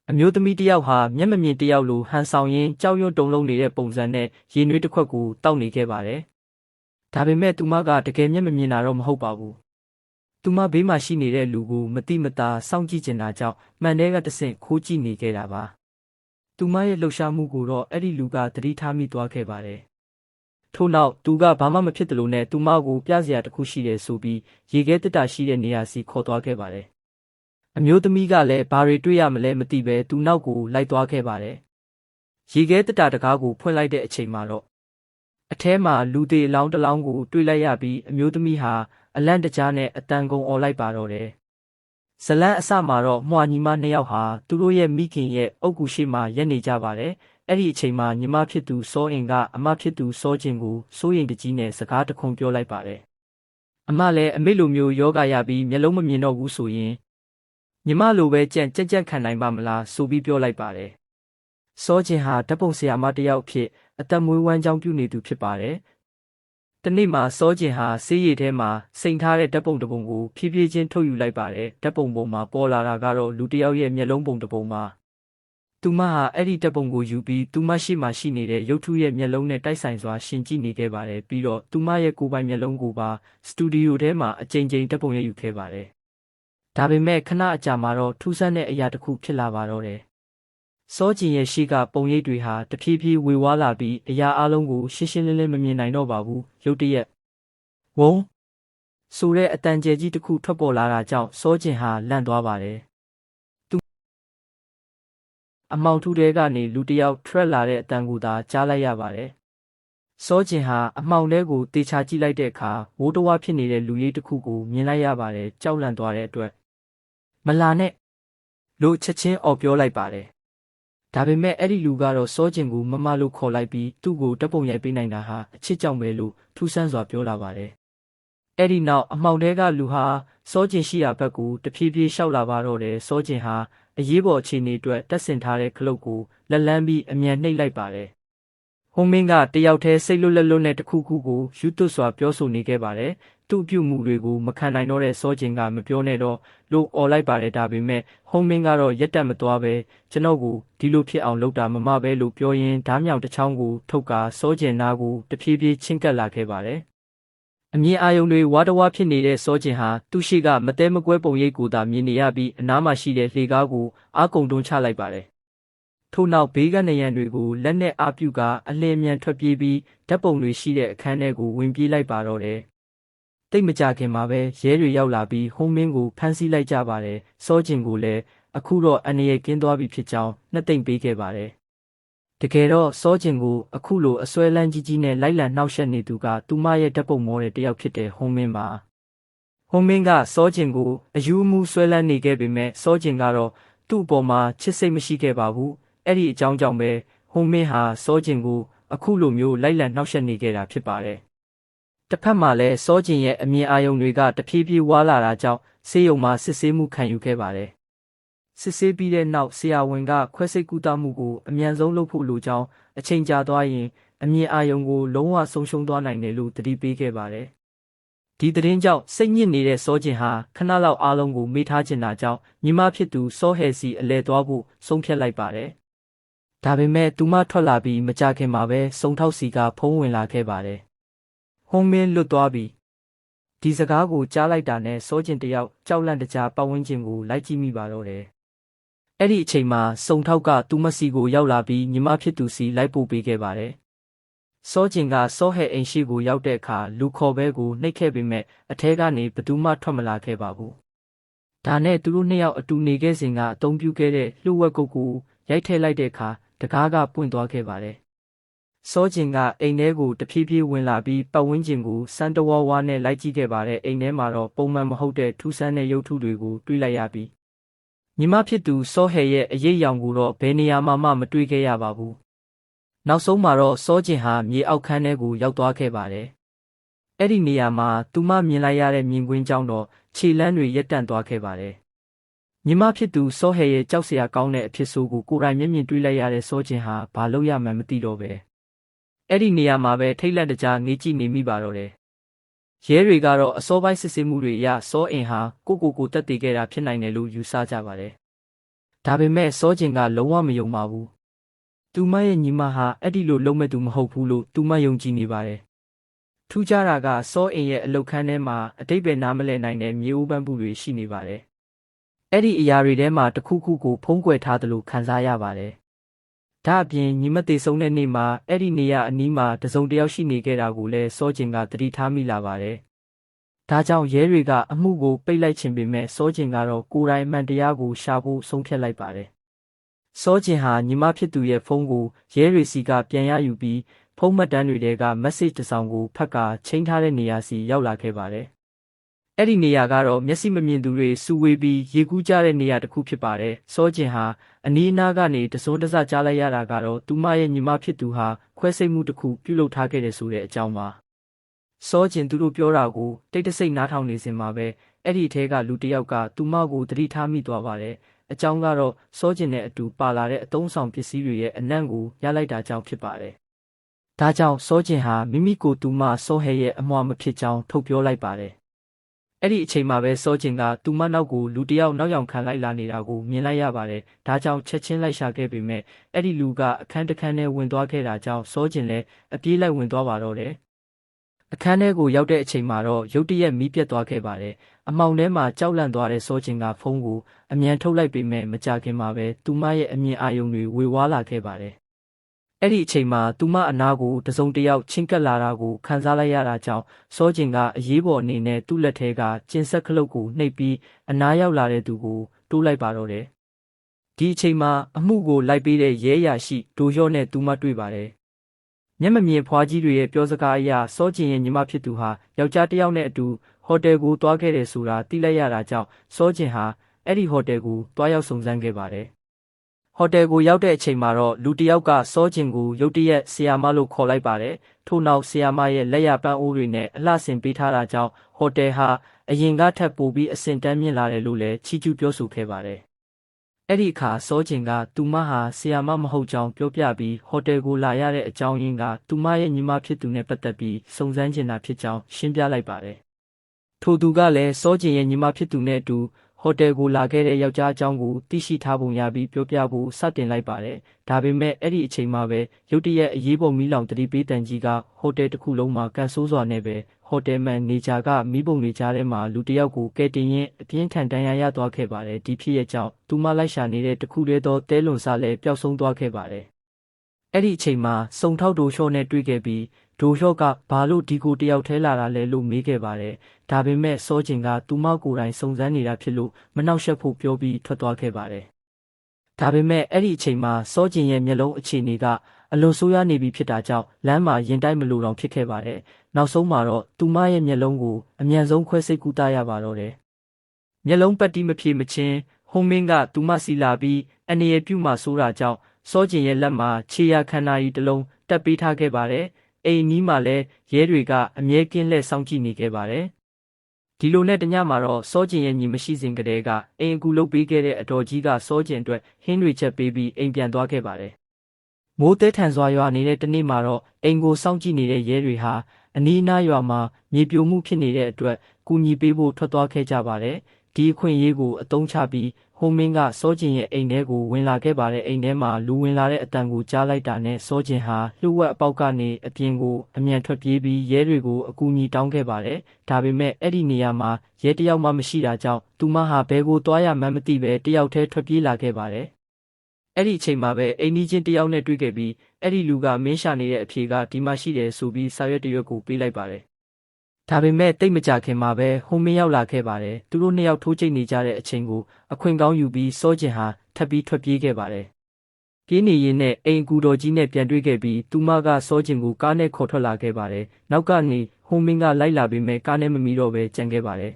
အမျိုးသမီးတစ်ယောက်ဟာမျက်မမြင်တစ်ယောက်လိုဟန်ဆောင်ရင်းကြောက်ရွံ့တုန်လှုပ်နေတဲ့ပုံစံနဲ့ရေနွေးတစ်ခွက်ကိုတောက်နေခဲ့ပါတယ်။ဒါပေမဲ့သူမကတကယ်မျက်မမြင်တာတော့မဟုတ်ပါဘူး။သူမဘေးမှာရှိနေတဲ့လူကိုမတိမတာစောင့်ကြည့်နေတာကြောင့်မှန်တဲ့ကတဆင့်ခိုးကြည့်နေခဲ့တာပါ။သူမရဲ့လှုပ်ရှားမှုကိုတော့အဲ့ဒီလူကသတိထားမိသွားခဲ့ပါတယ်။ထို့နောက်သူကဘာမှမဖြစ်တယ်လို့နဲ့သူမကိုပြစရာတစ်ခုရှိတယ်ဆိုပြီးရေခဲတက်တာရှိတဲ့နေရာစီခေါ်သွားခဲ့ပါတယ်။အမျိုးသမီးကလည်းဘာတွေတွေ့ရမလဲမသိပဲသူနောက်ကိုလိုက်သွားခဲ့ပါတယ်။ရေခဲတက်တာတကားကိုဖွင့်လိုက်တဲ့အချိန်မှာတော့အထဲမှာလူသေးအလောင်းတစ်လောင်းကိုတွေ့လိုက်ရပြီးအမျိုးသမီးဟာအလန့်တကြားနဲ့အတန်ကုန်អော်လိုက်ပါတော့တယ်။ဇလန်းအစမှာတော့မွှာညီမနှစ်ယောက်ဟာသူတို့ရဲ့မိခင်ရဲ့အုတ်ဂူရှိမှရက်နေကြပါတယ်။အဲ့ဒီအချိန်မှာညီမဖြစ်သူစောအင်ကအမဖြစ်သူစောကျင်ကိုစိုးရိမ်တကြီးနဲ့စကားတခွန်ပြောလိုက်ပါတယ်။အမလည်းအမေလိုမျိုးယောဂရပြီးမျက်လုံးမမြင်တော့ဘူးဆိုရင်ညီမလိုပဲကြက်ခံနိုင်ပါမလားဆိုပြီးပြောလိုက်ပါတယ်။စောကျင်ဟာဓာတ်ပုံဆရာမတစ်ယောက်ဖြစ်အသက်မွေးဝမ်းကြောင်းပြုနေသူဖြစ်ပါတယ်။တနေ့မှာစောကျင်ဟာဆေးရည်ထဲမှာစိန်ထားတဲ့ဓာတ်ပုံတစ်ပုံကိုဖြည်းဖြည်းချင်းထုတ်ယူလိုက်ပါတယ်။ဓာတ်ပုံပေါ်မှာပေါ်လာတာကတော့လူတစ်ယောက်ရဲ့မျက်လုံးပုံတစ်ပုံပါ။သူမဟာအဲ့ဒီဓာတ်ပုံကိုယူပြီးသူမရှိမှရှိနေတဲ့ရုပ်ထုရဲ့မျက်လုံးနဲ့တိုက်ဆိုင်စွာရှင်ကြည့်နေခဲ့ပါတယ်။ပြီးတော့သူမရဲ့ကိုယ်ပိုင်မျက်လုံးကိုပါစတူဒီယိုထဲမှာအကြိမ်ကြိမ်ဓာတ်ပုံရိုက်ယူခဲ့ပါတယ်။ဒါပေမဲ့ခဏအကြာမှာတော့ထူးဆန်းတဲ့အရာတစ်ခုဖြစ်လာပါတော့တယ်။စောကျင်ရဲ့ရှိကပုံရိပ်တွေဟာတဖြည်းဖြည်းဝေဝါးလာပြီးအရာအလုံးကိုရှင်းရှင်းလင်းလင်းမမြင်နိုင်တော့ပါဘူး။ရုတ်တရက်ဝုန်းဆိုတဲ့အတန်ကျဲကြီးတစ်ခုထွက်ပေါ်လာတာကြောင့်စောကျင်ဟာလန့်သွားပါတယ်။သူအမောင်ထူတဲကနေလူတစ်ယောက်ထွက်လာတဲ့အတန်ကိုသာကြားလိုက်ရပါတယ်။စောကျင်ဟာအမောင်ထဲကိုတေချာကြည့်လိုက်တဲ့အခါဝိုးတဝါဖြစ်နေတဲ့လူရိပ်တစ်ခုကိုမြင်လိုက်ရပါတယ်။ကြောက်လန့်သွားတဲ့အတွက်မလာနဲ့လို့ချက်ချင်းအော်ပြောလိုက်ပါတယ်။ဒါပေမဲ့အဲ့ဒီလူကတော့စောကျင်ကိုမမလို့ခေါ်လိုက်ပြီးသူ့ကိုတပ်ပုံရိုက်ပေးနိုင်တာဟာအချစ်ကြောင့်ပဲလို့ထူးဆန်းစွာပြောလာပါတယ်။အဲ့ဒီနောက်အမှောင်ထဲကလူဟာစောကျင်ရှိရာဘက်ကိုတဖြည်းဖြည်းလျှောက်လာပါတော့တယ်။စောကျင်ဟာအရေးပေါ်အခြေအနေအတွက်တက်ဆင်ထားတဲ့ခလုတ်ကိုလက်လန်းပြီးအမြန်နှိပ်လိုက်ပါတယ်။ဟုံးမင်းကတယောက်တည်းစိတ်လွတ်လက်လွတ်နဲ့တခုခုကိုယူသွစွာပြောဆိုနေခဲ့ပါတယ်။သူ့အပြုမှုတွေကိုမခံနိုင်တော့တဲ့စောကျင်ကမပြောနဲ့တော့လို့អော်လိုက်ပါတယ်ဒါပေမဲ့ဟုံးမင်းကတော့ရက်တက်မသွားပဲကျွန်တော်ကိုဒီလိုဖြစ်အောင်လုပ်တာမမပဲလို့ပြောရင်းဓားမြောင်တစ်ချောင်းကိုထုတ်ကာစောကျင်နာကိုတဖြည်းဖြည်းချင်းကပ်လာခဲ့ပါတယ်။အမြင်အာရုံတွေဝါတဝါဖြစ်နေတဲ့စောကျင်ဟာသူ့ရှိကမတဲမကွဲပုံရိပ်ကိုသာမြင်နေရပြီးအနားမှာရှိတဲ့လှေကားကိုအာကုံတွန်းချလိုက်ပါတယ်။ထို့နောက်ဘေးကနရံတွေကိုလက်နဲ့အာပြုကအလင်းမြန်ထွက်ပြေးပြီးဓာတ်ပုံတွေရှိတဲ့အခန်းထဲကိုဝင်ပြေးလိုက်ပါတော့တယ်။တိတ်မကြခင်မှာပဲရဲတွေရောက်လာပြီးဟုံးမင်းကိုဖမ်းဆီးလိုက်ကြပါတယ်။စောကျင်ကိုလည်းအခုတော့အန္တရာယ်ကင်းသွားပြီဖြစ်ကြောင်းနှစ်သိမ့်ပေးခဲ့ပါတယ်။တကယ်တော့စောကျင်ကိုအခုလိုအစွဲလန်းကြီးနဲ့လိုက်လံနှောက်ယှက်နေသူကသူမရဲ့ဓာတ်ပုံမောတဲ့တယောက်ဖြစ်တဲ့ဟုံးမင်းပါ။ဟုံးမင်းကစောကျင်ကိုအယူအမှုဆွဲလန်းနေခဲ့ပေမဲ့စောကျင်ကတော့သူ့အပေါ်မှာချစ်စိတ်မရှိခဲ့ပါဘူး။အဲ့ဒီအကြောင်းကြောင့်ပဲဟုံးမင်းဟာစောကျင်ကိုအခုလိုမျိုးလိုက်လံနှောက်ယှက်နေခဲ့တာဖြစ်ပါတယ်။တစ်ဖက်မှာလည်းစောကျင်ရဲ့အမြင်အာရုံတွေကတဖြည်းဖြည်းဝါလာတာကြောင့်ဆေးရုံမှာစစ်ဆေးမှုခံယူခဲ့ပါတယ်။စစ်ဆေးပြီးတဲ့နောက်ဆရာဝန်ကခွဲစိတ်ကုသမှုကိုအမြန်ဆုံးလုပ်ဖို့လိုကြောင်းအချိန်ကြာသွားရင်အမြင်အာရုံကိုလုံးဝဆုံးရှုံးသွားနိုင်တယ်လို့သတိပေးခဲ့ပါတယ်။ဒီသတင်းကြောင့်စိတ်ညစ်နေတဲ့စောကျင်ဟာခဏလောက်အားလုံးကိုမေ့ထားချင်တာကြောင့်ညီမဖြစ်သူစောဟဲစီအလဲသွားဖို့ဆုံးဖြတ်လိုက်ပါတယ်။ဒါပေမဲ့သူမထွက်လာပြီးမကြခင်မှာပဲစုံထောက်စီကဖုံးဝင်လာခဲ့ပါတယ်။ဟုံးမင်းလွတ်သွားပြီ။ဒီစကားကိုကြားလိုက်တာနဲ့စောကျင်တယောက်ကြောက်လန့်တကြားပတ်ဝန်းကျင်ကိုလိုက်ကြည့်မိပါတော့တယ်။အဲ့ဒီအချိန်မှာစုံထောက်ကသူမစီကိုရောက်လာပြီးညီမဖြစ်သူစီလိုက်ပို့ပေးခဲ့ပါတယ်။စောကျင်ကစောဟဲအိမ်ရှိကိုရောက်တဲ့အခါလူခေါ်ဘဲကိုနှိပ်ခဲ့ပေမဲ့အထဲကနေဘသူမှထွက်မလာခဲ့ပါဘူး။ဒါနဲ့သူတို့နှစ်ယောက်အတူနေခဲ့စဉ်ကအသုံးပြုခဲ့တဲ့လှုပ်ဝက်ကုတ်ကိုရိုက်ထည့်လိုက်တဲ့အခါတကားကပွင့်သွားခဲ့ပါတယ်။စောကျင်ကအိမ်ထဲကိုတဖြည်းဖြည်းဝင်လာပြီးပတ်ဝန်းကျင်ကိုစမ်းတဝါဝါနဲ့လိုက်ကြည့်ခဲ့ပါတယ်။အိမ်ထဲမှာတော့ပုံမှန်မဟုတ်တဲ့ထူးဆန်းတဲ့ရုပ်ထုတွေကိုတွေ့လိုက်ရပြီးညီမဖြစ်သူစောဟဲရဲ့အရေးရောင်ကိုတော့ဘယ်နေရာမှမတွေ့ခဲ့ရပါဘူး။နောက်ဆုံးမှာတော့စောကျင်ဟာမြေအောက်ခန်းထဲကိုရောက်သွားခဲ့ပါတယ်။အဲ့ဒီနေရာမှာသူမမြင်လိုက်ရတဲ့မြင်ကွင်းကြောင့်တော့ခြေလမ်းတွေရက်တန့်သွားခဲ့ပါတယ်။ညီမဖြစ်သူစောဟဲရဲ့ကြောက်စရာကောင်းတဲ့အဖြစ်ဆိုးကိုကိုယ်တိုင်မျက်မြင်တွေ့လိုက်ရတဲ့စောကျင်ဟာဘာလုပ်ရမှန်းမသိတော့ပဲအဲ့ဒီနေရာမှာပဲထိတ်လန့်တကြားငေးကြည့်နေမိပါတော့တယ်။ရဲတွေကတော့အစောပိုင်းစစ်ဆေးမှုတွေအရစောအင်ဟာကိုတက်တည်ခဲ့တာဖြစ်နိုင်တယ်လို့ယူဆကြပါတယ်။ ဒါပေမဲ့စောကျင်ကလုံးဝမယုံပါဘူးသူမရဲ့ညီမဟာအဲ့ဒီလိုလုံးမဲ့သူမဟုတ်ဘူးလို့သူမယုံကြည်နေပါတယ်ထူးခြားတာကစောအိမ်ရဲ့အလုတ်ခန်းထဲမှာအတိတ်ပဲနားမလည်နိုင်တဲ့မြေအိုးပန်းပူတွေရှိနေပါတယ်အဲ့ဒီအရာတွေထဲမှာတစ်ခုခုကိုဖုံးကွယ်ထားသလိုခံစားရပါတယ်ဒါအပြင်ညီမသေးဆုံးတဲ့နေ့မှာအဲ့ဒီနေရာအနီးမှာတစုံတစ်ယောက်ရှိနေခဲ့တာကိုလည်းစောကျင်ကသတိထားမိလာပါတယ်ဒါကြောင့်ရဲတွေကအမှုကိုပိတ်လိုက်ခြင်းပေမဲ့စောကျင်ကတော့ကိုယ်တိုင်အမှန်တရားကိုရှာဖို့ဆုံးဖြတ်လိုက်ပါတယ်စောကျင်ဟာညီမဖြစ်သူရဲ့ဖုန်းကိုရဲတွေစီကပြန်ရယူပြီးဖုန်းမှတ်တမ်းတွေက message တစ်စောင်ကိုဖတ်ကာချိန်ထားတဲ့နေရာစီရောက်လာခဲ့ပါတယ်။အဲ့ဒီနေရာကတော့မျက်စိမမြင်သူတွေစုဝေးပြီးရေကူးကြတဲ့နေရာတစ်ခုဖြစ်ပါတယ်။စောကျင်ဟာအနီးအနားကနေတစိုးတစကြားလိုက်ရတာကတော့သူမရဲ့ညီမဖြစ်သူဟာခွဲစိတ်မှုတစ်ခုပြုလုပ်ထားခဲ့တယ်ဆိုတဲ့အကြောင်းပါ။စောကျင်သူတို့ပြောတာကိုတိတ်တဆိတ်နားထောင်နေစဉ်မှာပဲအဲ့ဒီအထဲကလူတစ်ယောက်ကသူမကိုသတိထားမိသွားပါတယ်။အကြောင်းကတော့စောကျင်နဲ့အတူပါလာတဲ့အသုံးဆောင်ပစ္စည်းတွေရဲ့အနံ့ကိုရလိုက်တာကြောင့်ဖြစ်ပါတယ်။ဒါကြောင့်စောကျင်ဟာမိမိကိုသူမစောဟဲရဲ့အမွှာမဖြစ်ကြောင်းထုတ်ပြောလိုက်ပါတယ်။အဲ့ဒီအချိန်မှာပဲစောကျင်ကသူမနောက်ကိုလူတစ်ယောက်နောက်ယောင်ခံလိုက်လာနေတာကိုမြင်လိုက်ရပါတယ်။ဒါကြောင့်ချက်ချင်းလိုက်ရှာခဲ့ပေမဲ့အဲ့ဒီလူကအခန်းတစ်ခန်းထဲဝင်သွားခဲ့တာကြောင့်စောကျင်လည်းအပြေးလိုက်ဝင်သွားပါတော့တယ်။အခန်းထဲကိုရောက်တဲ့အချိန်မှာတော့ရုတ်တရက်မီးပြတ်သွားခဲ့ပါတယ်။အမှောင်ထဲမှာကြောက်လန့်သွားတဲ့စောကျင်ကဖုန်းကိုအမြန်ထုတ်လိုက်ပေမဲ့မကြာခင်မှာပဲသူမရဲ့အမြင်အာရုံတွေဝေဝါးလာခဲ့ပါတယ်။အဲ့ဒီအချိန်မှာသူမအနာကိုတစုံတစ်ယောက်ချင်းကပ်လာတာကိုခံစားလိုက်ရတာကြောင့်စောကျင်ကအရေးပေါ်အနေနဲ့သူ့လက်ထဲကကျင်ဆက်ခလုတ်ကိုနှိပ်ပြီးအနာရောက်လာတဲ့သူကိုတိုးလိုက်ပါတော့တယ်။ဒီအချိန်မှာအမှုကိုလိုက်ပေးတဲ့ရဲရရှိဒိုလျော့နဲ့သူမတွေ့ပါတယ်။မျက်မမြင်ဖွားကြီးတွေရဲ့ပြောစကားအရစောကျင်ရဲ့ညီမဖြစ်သူဟာယောက်ျားတစ်ယောက်နဲ့အတူဟိုတယ်ကိုသွားခဲ့တယ်ဆိုတာသိလိုက်ရတာကြောင့်စောကျင်ဟာအဲ့ဒီဟိုတယ်ကိုတွားရောက်စုံစမ်းခဲ့ပါတယ်။ဟိုတယ်ကိုရောက်တဲ့အချိန်မှာတော့လူတစ်ယောက်ကစောကျင်ကိုရုတ်တရက်ဆီယာမလို့ခေါ်လိုက်ပါတယ်။ထို့နောက်ဆီယာမရဲ့လက်ရပန်းအိုးတွေနဲ့အလှဆင်ပေးထားတာကြောင့်ဟိုတယ်ဟာအရင်ကထပ်ပိုပြီးအဆင့်တန်းမြင့်လာတယ်လို့လည်းချီးကျူးပြောဆိုခဲ့ပါတယ်။အဲ့ဒီအခါစောကျင်ကသူမဟာဆီယာမမဟုတ်ကြောင်းပြောပြပြီးဟိုတယ်ကိုလာရတဲ့အကြောင်းရင်းကသူမရဲ့ညီမဖြစ်သူနဲ့ပတ်သက်ပြီးစုံစမ်းချင်တာဖြစ်ကြောင်းရှင်းပြလိုက်ပါတယ်။ထိုသူကလည်းစောကျင်ရဲ့ညီမဖြစ်သူနဲ့အတူဟိုတယ်ကိုလာခဲ့တဲ့ယောက်ျားအကြောင်းကိုသိရှိထားပုံရပြီးပြောပြဖို့စတင်လိုက်ပါတယ်။ဒါပေမဲ့အဲ့ဒီအချိန်မှာပဲရုတ်တရက်အရေးပေါ်မီးလောင်တတိပေးတန်ကြီးကဟိုတယ်တစ်ခုလုံးမှာကန်ဆိုးစွာနဲ့ပဲဟိုတယ်မန်နေဂျာကမီးပုံတွေကြားထဲမှာလူတစ်ယောက်ကိုကဲတင်ရင်းအပြင်းထန်ဒဏ်ရာရသွားခဲ့ပါတယ်။ဒီဖြစ်ရဲ့ကြောင့်သူမလိုက်ရှာနေတဲ့တစ်ခုတည်းသောတဲလွန်စားလည်းပျောက်ဆုံးသွားခဲ့ပါတယ်။အဲ့ဒီအချိန်မှာစုံထောက်ဒိုလျှော့နဲ့တွေ့ခဲ့ပြီးဒိုလျှော့ကဘာလို့ဒီကိုတယောက်ထဲလာတာလဲလို့မေးခဲ့ပါတယ်။ဒါပေမဲ့စောကျင်ကသူမကိုယ်တိုင်စုံစမ်းနေတာဖြစ်လို့မနှောက်ယှက်ဖို့ပြောပြီးထွက်သွားခဲ့ပါတယ်။ဒါပေမဲ့အဲ့ဒီအချိန်မှာစောကျင်ရဲ့မျက်လုံးအခြေအနေကအလွန်ဆိုးရွားနေပြီဖြစ်တာကြောင့်လမ်းမှာရင်တိုက်မလိုတော့ဖြစ်ခဲ့ပါတယ်။နောက်ဆုံးမှာတော့သူမရဲ့မျက်လုံးကိုအမြန်ဆုံးခွဲစိတ်ကူးတာရပါတော့တယ်။မျက်လုံးပတ်တီးမဖြေမချင်းဟွန်မင်းကသူမစီလာပြီးအနေရပြုမှဆိုးတာကြောင့်စောကျင်ရဲ့လက်မှာခြေရခန္ဓာကြီးတစ်လုံးတက်ပေးထားခဲ့ပါတယ်။အိမ်နီးမှာလည်းရဲတွေကအမြဲကင်းလှည့်စောင့်ကြည့်နေခဲ့ပါတယ်။ဒီလိုနဲ့တညမှာတော့စောကျင်ရဲ့ညီမရှိစဉ်ကတည်းကအိမ်အကူလုပ်ပေးခဲ့တဲ့အတော်ကြီးကစောကျင်အတွက်ဟင်းတွေချက်ပေးပြီးအိမ်ပြန်သွားခဲ့ပါတယ်။မိုးတဲထန်စွာရွာနေတဲ့တနေ့မှာတော့အိမ်ကိုစောင့်ကြည့်နေတဲ့ရဲတွေဟာအနီးအနားရွာမှာမြေပြိုမှုဖြစ်နေတဲ့အတွက်ကူညီပေးဖို့ထွက်သွားခဲ့ကြပါတယ်။ဒီအခွင့်အရေးကိုအသုံးချပြီးဟိုမင်းကစောကျင်ရဲ့အိမ်ထဲကိုဝင်လာခဲ့ပါတယ်။အိမ်ထဲမှာလူဝင်လာတဲ့အတန်ကိုကြားလိုက်တာနဲ့စောကျင်ဟာလှုပ်ဝက်အပေါက်ကနေအပြင်ကိုအမြန်ထွက်ပြေးပြီးရဲတွေကိုအကူအညီတောင်းခဲ့ပါတယ်။ဒါပေမဲ့အဲ့ဒီနေရာမှာရဲတယောက်မှမရှိတာကြောင့်သူမဟာဘဲကိုသွားရမှန်းမသိပဲတယောက်တည်းထွက်ပြေးလာခဲ့ပါတယ်။အဲ့ဒီအချိန်မှာပဲအိမ်နီးချင်းတယောက်နဲ့တွေ့ခဲ့ပြီးအဲ့ဒီလူကမင်းရှာနေတဲ့အဖြေကဒီမှာရှိတယ်ဆိုပြီးစာရွက်တစ်ရွက်ကိုပေးလိုက်ပါတယ်။ဒါပေမဲ့တိတ်မကြခင်မှာပဲဟိုမင်းရောက်လာခဲ့ပါတယ်။သူတို့နှစ်ယောက်ထိုးကျိတ်နေကြတဲ့အချိန်ကိုအခွင့်ကောင်းယူပြီးစောကျင်ဟာထပ်ပြီးထွက်ပြေးခဲ့ပါတယ်။ပြေးနေရင်းနဲ့အိမ်ကူတော်ကြီးနဲ့ပြန်တွေ့ခဲ့ပြီးသူမကစောကျင်ကိုကားနဲ့ခေါ်ထွက်လာခဲ့ပါတယ်။နောက်ကနေဟိုမင်းကလိုက်လာပြီးမဲ့ကားနဲ့မမီတော့ပဲကြံခဲ့ပါတယ်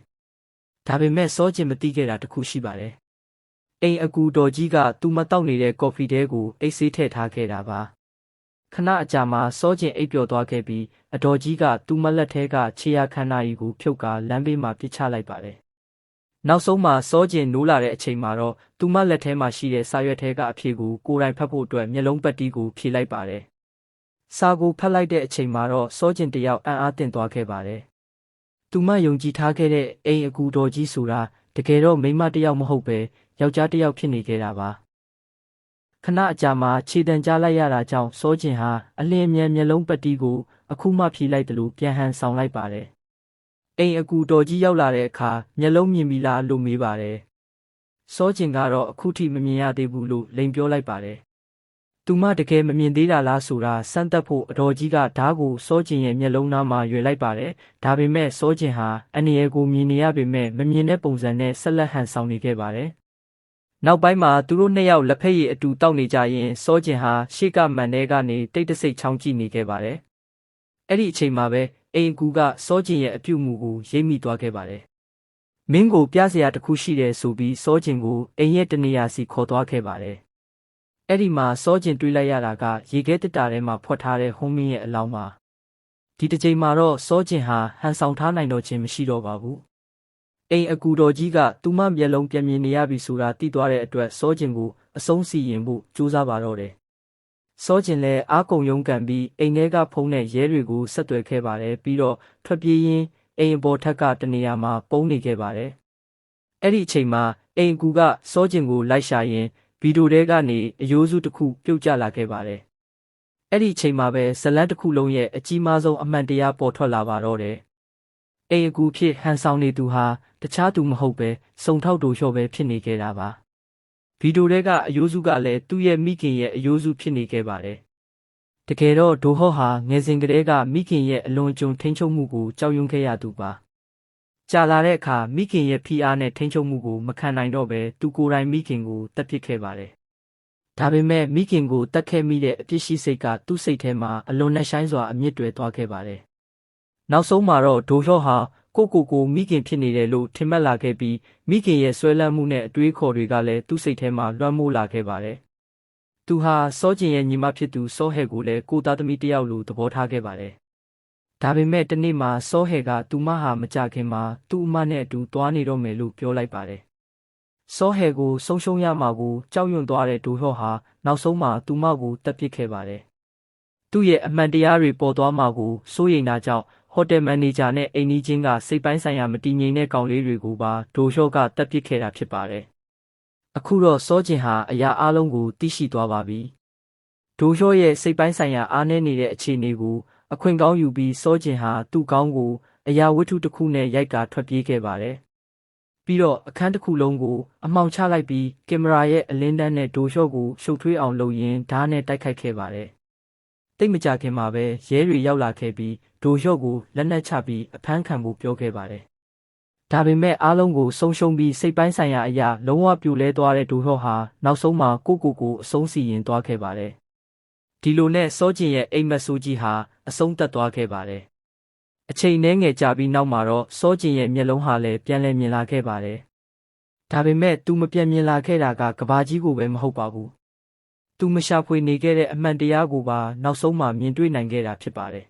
။ဒါပေမဲ့စောကျင်မသိခဲ့တာတခုရှိပါတယ်။အိမ်အကူတော်ကြီးကသူမတောက်နေတဲ့ကော်ဖီတဲကိုအိတ်ဆေးထည့်ထားခဲ့တာပါခဏအကြာမှာစောကျင်အိပ်ပျော်သွားခဲ့ပြီးအတော်ကြီးကသူမလက်ထဲကခြေရခန္ဓာကြီးကိုဖြုတ်ကာလမ်းဘေးမှာပစ်ချလိုက်ပါတယ်။နောက်ဆုံးမှာစောကျင်နိုးလာတဲ့အချိန်မှာတော့သူမလက်ထဲမှာရှိတဲ့စာရွက်ထဲကအဖြေကိုကိုယ်တိုင်ဖတ်ဖို့အတွက်မျက်လုံးပတ်တီးကိုဖြေလိုက်ပါတယ်။စာကိုဖတ်လိုက်တဲ့အချိန်မှာတော့စောကျင်တယောက်အံ့အားသင့်သွားခဲ့ပါတယ်။သူမယုံကြည်ထားခဲ့တဲ့အိမ်အကူတော်ကြီးဆိုတာတကယ်တော့မိန်းမတယောက်မဟုတ်ပဲ ယောက်ျားတစ်ယောက်ဖြစ်နေခဲ့တာပါခဏအကြာမှာခြေတံကြားလိုက်ရတာကြောင့်စောကျင်ဟာအလင်းအမြန်မျက်လုံးပတ်တီးကိုအခုမှဖြီးလိုက်တယ်လို့ပြန်ဟန်ဆောင်လိုက်ပါတယ်အိမ်အကူတော်ကြီးရောက်လာတဲ့အခါမျက်လုံးမြင်ပြီလားလို့မေးပါတယ်စောကျင်ကတော့အခုထိမမြင်ရသေးဘူးလို့လိန်ပြောလိုက်ပါတယ်သူမတကယ်မမြင်သေးတာလားဆိုတာစမ်းသပ်ဖို့အတော်ကြီးကဓားကိုစောကျင်ရဲ့မျက်လုံးသားမှာရွယ်လိုက်ပါတယ်ဒါပေမဲ့စောကျင်ဟာအနေရကိုမြင်နေရပေမဲ့မမြင်တဲ့ပုံစံနဲ့ဆက်လက်ဟန်ဆောင်နေခဲ့ပါတယ်နောက်ပိုင်းမှာသူတို့နှစ်ယောက်လက်ဖက်ရည်အတူတောက်နေကြရင်စောကျင်ဟာရှေ့ကမှန်ထဲကနေတိတ်တဆိတ်ချောင်းကြည့်နေခဲ့ပါတယ်အဲ့ဒီအချိန်မှာပဲအိမ်အကူကစောကျင်ရဲ့အပြုတ်မှုကိုရိပ်မိသွားခဲ့ပါတယ်မင်းကိုပြစရာတစ်ခုရှိတယ်ဆိုပြီးစောကျင်ကိုအိမ်ရဲ့တနေရာစီခေါ်သွားခဲ့ပါတယ်အဲ့ဒီမှာစောကျင်တွေးလိုက်ရတာကရေခဲတစ်တာထဲမှာဖွက်ထားတဲ့ဟုံးမင်းရဲ့အလောင်းပါဒီတစ်ချိန်မှာတော့စောကျင်ဟာဟန်ဆောင်ထားနိုင်တော့ခြင်းမရှိတော့ပါဘူးအိမ်အကူတော်ကြီးကသူမမျက်လုံးပြန်မြင်နေရပြီဆိုတာသိသွားတဲ့အတွက်စောကျင်ကိုအဆုံးစီရင်ဖို့ကြိုးစားပါတော့တယ်စောကျင်လည်းအားကုန်ရုန်းကန်ပြီးအိမ်ထဲကဖုံးတဲ့ရဲတွေကိုဆက်သွယ်ခဲ့ပါတယ်ပြီးတော့ထွက်ပြေးရင်းအိမ်အပေါ်ထက်ကတနေရာမှာပုန်းနေခဲ့ပါတယ်အဲ့ဒီအချိန်မှာအိမ်အကူကစောကျင်ကိုလိုက်ရှာရင်ဗီဒီယိုထဲကနေအယိုးစုတစ်ခုပြုတ်ကျလာခဲ့ပါတယ်။အဲ့ဒီအချိန်မှာပဲဇလန်းတစ်ခုလုံးရဲ့အကြီးမားဆုံးအမှန်တရားပေါ်ထွက်လာပါတော့တယ်။အိမ်အကူဖြစ်ဟန်ဆောင်နေသူဟာတခြားသူမဟုတ်ပဲစုံထောက်တိုလျှော့ပဲဖြစ်နေခဲ့တာပါ။ဗီဒီယိုထဲကအယိုးစုကလည်းသူ့ရဲ့မိခင်ရဲ့အယိုးစုဖြစ်နေခဲ့ပါတယ်။တကယ်တော့ဒိုဟော့ဟာငယ်စဉ်ကတည်းကမိခင်ရဲ့အလွန်အကျွံထိန်းချုပ်မှုကိုကြောက်ရွံ့ခဲ့ရသူပါ။ကြာလာတဲ့အခါမိခင်ရဲ့ဖိအားနဲ့ထိန်းချုပ်မှုကိုမခံနိုင်တော့ပဲသူကိုယ်တိုင်မိခင်ကိုတပ်ပစ်ခဲ့ပါတယ်။ဒါပေမဲ့မိခင်ကိုတတ်ခဲ့မိတဲ့အပြစ်ရှိစိတ်ကသူ့စိတ်ထဲမှာအလွန်နဲ့ဆိုင်စွာအမြင့်တွယ်သွားခဲ့ပါတယ်။နောက်ဆုံးမှာတော့ဒိုလျှော့ဟာကိုမိခင်ဖြစ်နေတယ်လို့ထင်မှတ်လာခဲ့ပြီးမိခင်ရဲ့ဆွဲလန်းမှုနဲ့အတွေးခေါ်တွေကလည်းသူ့စိတ်ထဲမှာလွှမ်းမိုးလာခဲ့ပါတယ်။သူဟာစောကျင်ရဲ့ညီမဖြစ်သူစောဟဲကိုလည်းကိုသားသမီးတစ်ယောက်လိုသဘောထားခဲ့ပါတယ်။ဒါပေမဲ့တနေ့မှာစောဟဲကသူမဟာမကြခင်မှာသူ့အမနဲ့အတူသွားနေတော့မယ်လို့ပြောလိုက်ပါတယ်။စောဟဲကိုဆုံးရှုံးရမှာကိုကြောက်ရွံ့သွားတဲ့ဒိုဟော့ဟာနောက်ဆုံးမှာသူမကိုတပ်ပစ်ခဲ့ပါတယ်။သူ့ရဲ့အမှန်တရားတွေပေါ်သွားမှာကိုစိုးရိမ်တာကြောင့်ဟိုတယ်မန်နေဂျာနဲ့အိမ်နီးချင်းကစိတ်ပိုင်းဆိုင်ရာမတည်ငြိမ်တဲ့ကောင်လေးတွေကိုပါဒိုဟော့ကတပ်ပစ်ခဲ့တာဖြစ်ပါတယ်။အခုတော့စောကျင်ဟာအရာအလုံးကိုသိရှိသွားပါပြီ။ဒိုဟော့ရဲ့စိတ်ပိုင်းဆိုင်ရာအားနည်းနေတဲ့အခြေအနေကိုအခွင့်ကောင်းယူပြီးစောကျင်ဟာသူ့ကောင်းကိုအရာဝတ္ထုတစ်ခုနဲ့ရိုက်ကာထွက်ပြေးခဲ့ပါတယ်။ပြီးတော့အခန်းတစ်ခုလုံးကိုအမှောင်ချလိုက်ပြီးကင်မရာရဲ့အလင်းတန်းနဲ့ဒိုလျှော့ကိုရှုပ်ထွေးအောင်လုပ်ရင်းဓာတ်နဲ့တိုက်ခိုက်ခဲ့ပါတယ်။တိတ်မကြခင်မှာပဲရဲတွေရောက်လာခဲ့ပြီးဒိုလျှော့ကိုလက်နက်ချပြီးအဖမ်းခံဖို့ပြောခဲ့ပါတယ်။ဒါပေမဲ့အားလုံးကိုဆုံးရှုံးပြီးစိတ်ပိုင်းဆိုင်ရာအရာလုံးဝပြိုလဲသွားတဲ့ဒိုလျှော့ဟာနောက်ဆုံးမှာကိုအဆုံးစီရင်သွားခဲ့ပါတယ်။ဒီလိုနဲ့စောကျင်ရဲ့အိမ်မက်ဆိုးကြီးဟာအဆုံးသတ်သွားခဲ့ပါတယ်။အချိန်နှဲငယ်ကြာပြီးနောက်မှာတော့စောကျင်ရဲ့မျက်လုံးဟာလည်းပြန်လည်မြင်လာခဲ့ပါတယ်။ဒါပေမဲ့သူမပြန်မြင်လာခဲ့တာကကဘာကြီးကိုပဲမဟုတ်ပါဘူး။သူမရှာဖွေနေခဲ့တဲ့အမှန်တရားကိုပါနောက်ဆုံးမှာမြင်တွေ့နိုင်ခဲ့တာဖြစ်ပါတယ်